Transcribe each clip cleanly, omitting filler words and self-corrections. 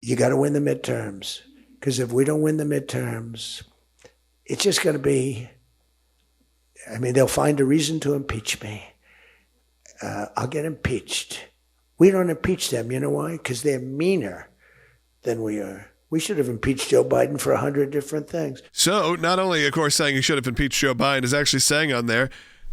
you got to win the midterms. Because if we don't win the midterms, it's just going to be, they'll find a reason to impeach me. I'll get impeached. We don't impeach them. You know why? Because they're meaner than we are. We should have impeached Joe Biden for 100 different things. So not only, of course, saying you should have impeached Joe Biden, is actually saying on there,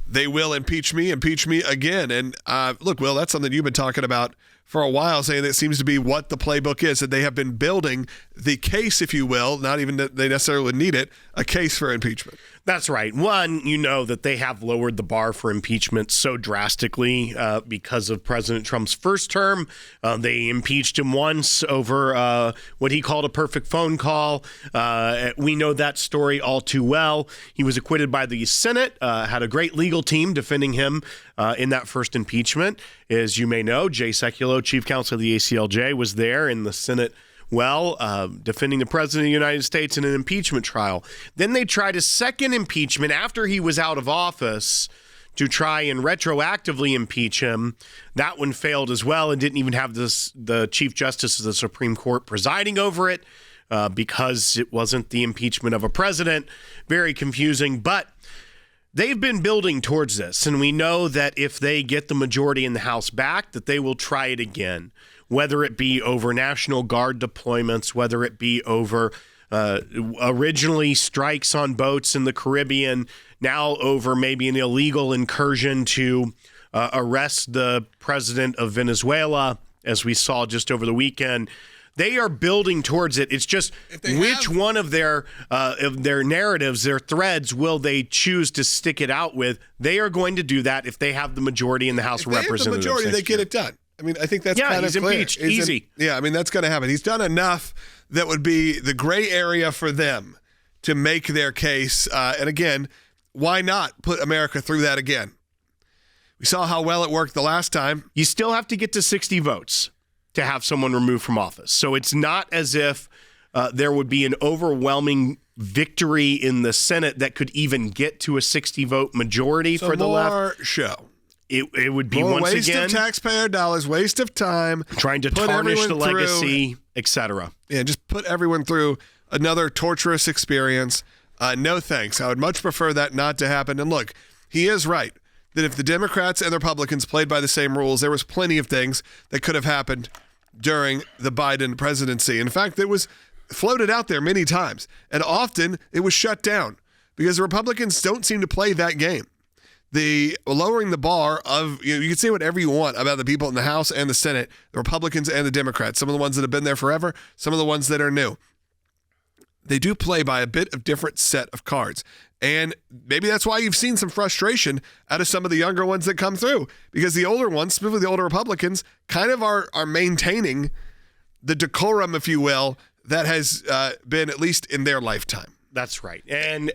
they will impeach me again. And look, Will, that's something you've been talking about for a while, saying that seems to be what the playbook is, that they have been building the case, if you will, not even that they necessarily would need it, a case for impeachment. That's right. One, you know that they have lowered the bar for impeachment so drastically because of President Trump's first term. They impeached him once over what he called a perfect phone call. We know that story all too well. He was acquitted by the Senate, had a great legal team defending him in that first impeachment. As you may know, Jay Sekulow, chief counsel of the ACLJ, was there in the Senate defending the president of the United States in an impeachment trial. Then they tried a second impeachment after he was out of office to try and retroactively impeach him. That one failed as well and didn't even have the Chief Justice of the Supreme Court presiding over it because it wasn't the impeachment of a president. Very confusing, but they've been building towards this, and we know that if they get the majority in the House back, that they will try it again. Whether it be over National Guard deployments, whether it be over originally strikes on boats in the Caribbean, now over maybe an illegal incursion to arrest the president of Venezuela, as we saw just over the weekend. They are building towards it. It's just which one of their narratives, their threads, will they choose to stick it out with? They are going to do that if they have the majority in the House of Representatives. If they have the majority, they get it done. I think that's kind of clear. Yeah, he's impeached. Easy. That's going to happen. He's done enough that would be the gray area for them to make their case. And again, why not put America through that again? We saw how well it worked the last time. You still have to get to 60 votes to have someone removed from office. So it's not as if there would be an overwhelming victory in the Senate that could even get to a 60-vote majority for the left. More show. It would be, more once waste again, of taxpayer dollars, waste of time, trying to tarnish the legacy, etc. Yeah, just put everyone through another torturous experience. No thanks. I would much prefer that not to happen. And look, he is right that if the Democrats and the Republicans played by the same rules, there was plenty of things that could have happened during the Biden presidency. In fact, it was floated out there many times, and often it was shut down because the Republicans don't seem to play that game. The lowering the bar of, you can say whatever you want about the people in the House and the Senate, the Republicans and the Democrats, some of the ones that have been there forever, some of the ones that are new. They do play by a bit of different set of cards. And maybe that's why you've seen some frustration out of some of the younger ones that come through, because the older ones, specifically the older Republicans, kind of are maintaining the decorum, if you will, that has been at least in their lifetime. That's right. And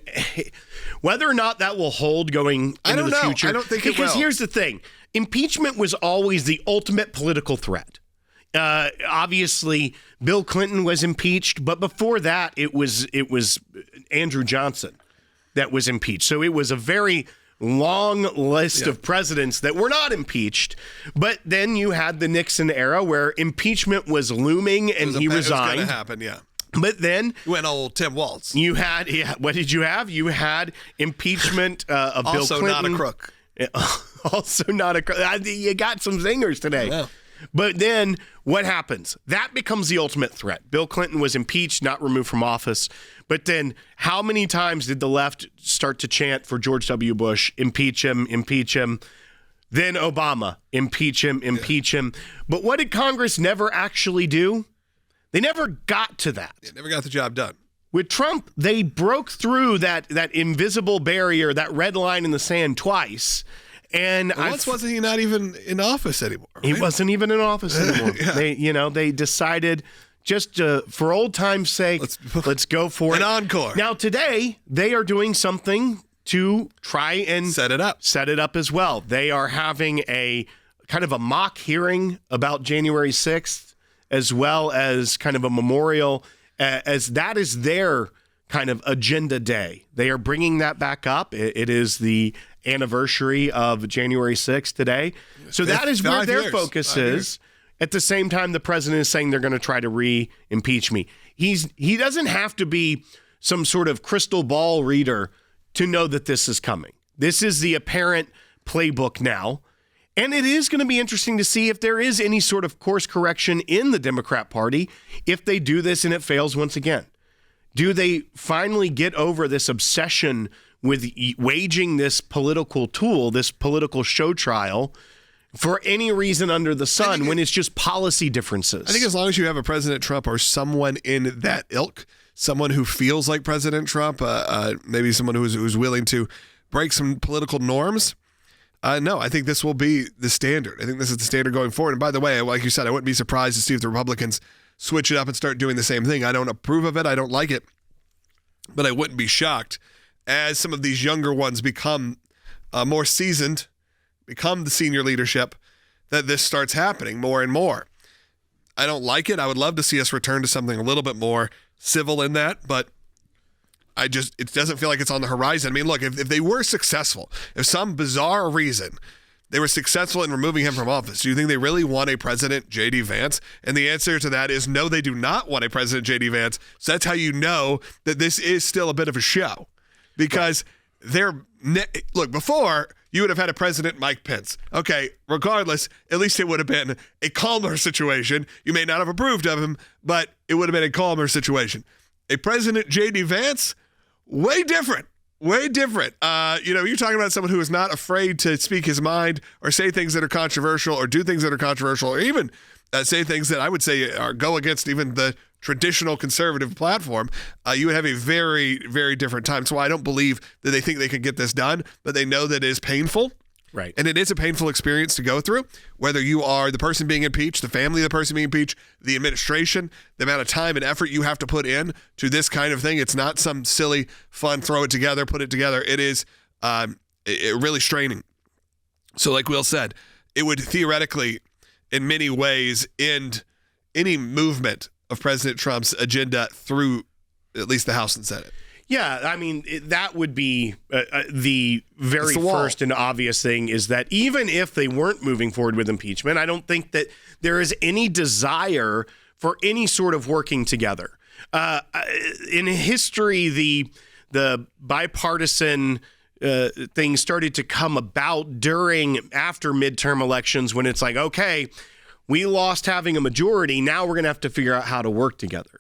whether or not that will hold going into the future. I don't think it will. Because here's the thing. Impeachment was always the ultimate political threat. Obviously, Bill Clinton was impeached, but before that, it was Andrew Johnson that was impeached. So it was a very long list of presidents that were not impeached. But then you had the Nixon era where impeachment was looming and he resigned. It was going to happen, yeah. But then you went old Tim Walz. You had, what did you have? You had impeachment of Bill Clinton. Also not a crook. Also not a crook. You got some zingers today. Yeah. But then what happens? That becomes the ultimate threat. Bill Clinton was impeached, not removed from office. But then how many times did the left start to chant for George W. Bush, impeach him, impeach him? Then Obama, impeach him, impeach him. But what did Congress never actually do? They never got to that. They never got the job done. With Trump, they broke through that invisible barrier, that red line in the sand twice. And once wasn't he not even in office anymore? Right? He wasn't even in office anymore. Yeah. They decided just for old time's sake, let's go for an encore. Now today they are doing something to try and set it up as well. They are having a kind of a mock hearing about January 6th. As well as kind of a memorial, as that is their kind of agenda day. They are bringing that back up. It is the anniversary of January 6th today. So that is where their focus is. At the same time, the president is saying they're going to try to re-impeach me. He doesn't have to be some sort of crystal ball reader to know that this is coming. This is the apparent playbook now. And it is going to be interesting to see if there is any sort of course correction in the Democrat Party if they do this and it fails once again. Do they finally get over this obsession with waging this political tool, this political show trial, for any reason under the sun when it's just policy differences? I think as long as you have a President Trump or someone in that ilk, someone who feels like President Trump, maybe someone who's willing to break some political norms, no, I think this will be the standard. I think this is the standard going forward. And by the way, like you said, I wouldn't be surprised to see if the Republicans switch it up and start doing the same thing. I don't approve of it. I don't like it. But I wouldn't be shocked as some of these younger ones become more seasoned, become the senior leadership, that this starts happening more and more. I don't like it. I would love to see us return to something a little bit more civil in that, but it doesn't feel like it's on the horizon. I mean, look, if they were successful, if some bizarre reason they were successful in removing him from office, do you think they really want a President J.D. Vance? And the answer to that is no, they do not want a President J.D. Vance. So that's how you know that this is still a bit of a show. Because before you would have had a President Mike Pence. Okay, regardless, at least it would have been a calmer situation. You may not have approved of him, but it would have been a calmer situation. A President J.D. Vance, way different. Way different. You're talking about someone who is not afraid to speak his mind or say things that are controversial or do things that are controversial or even say things that I would say go against even the traditional conservative platform. You would have a very, very different time. So I don't believe that they think they can get this done, but they know that it is painful. Right. And it is a painful experience to go through, whether you are the person being impeached, the family of the person being impeached, the administration, the amount of time and effort you have to put in to this kind of thing. It's not some silly, fun, throw it together, put it together. It is really straining. So like Will said, it would theoretically, in many ways, end any movement of President Trump's agenda through at least the House and Senate. Yeah, I mean, that would be the very first and obvious thing is that even if they weren't moving forward with impeachment, I don't think that there is any desire for any sort of working together. In history, the bipartisan thing started to come about after midterm elections when it's like, okay, we lost having a majority. Now we're going to have to figure out how to work together.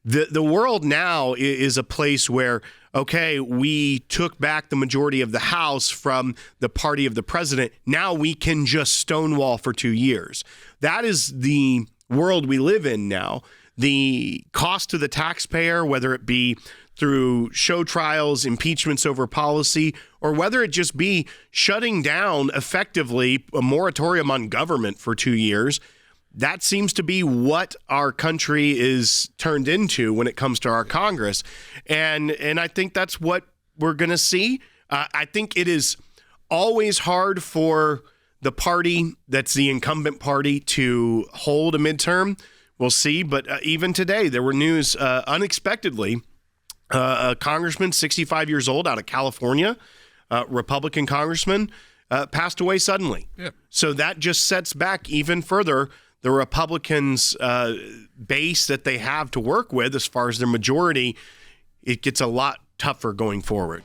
The world now is a place where, okay, we took back the majority of the House from the party of the president. Now we can just stonewall for 2 years. That is the world we live in now. The cost to the taxpayer, whether it be through show trials, impeachments over policy, or whether it just be shutting down effectively a moratorium on government for 2 years, that seems to be what our country is turned into when it comes to our Congress. And I think that's what we're going to see. I think it is always hard for the party that's the incumbent party to hold a midterm. We'll see. But even today, there were news unexpectedly. A congressman, 65 years old, out of California, Republican congressman, passed away suddenly. Yep. So that just sets back even further the Republicans' base that they have to work with as far as their majority. It gets a lot tougher going forward.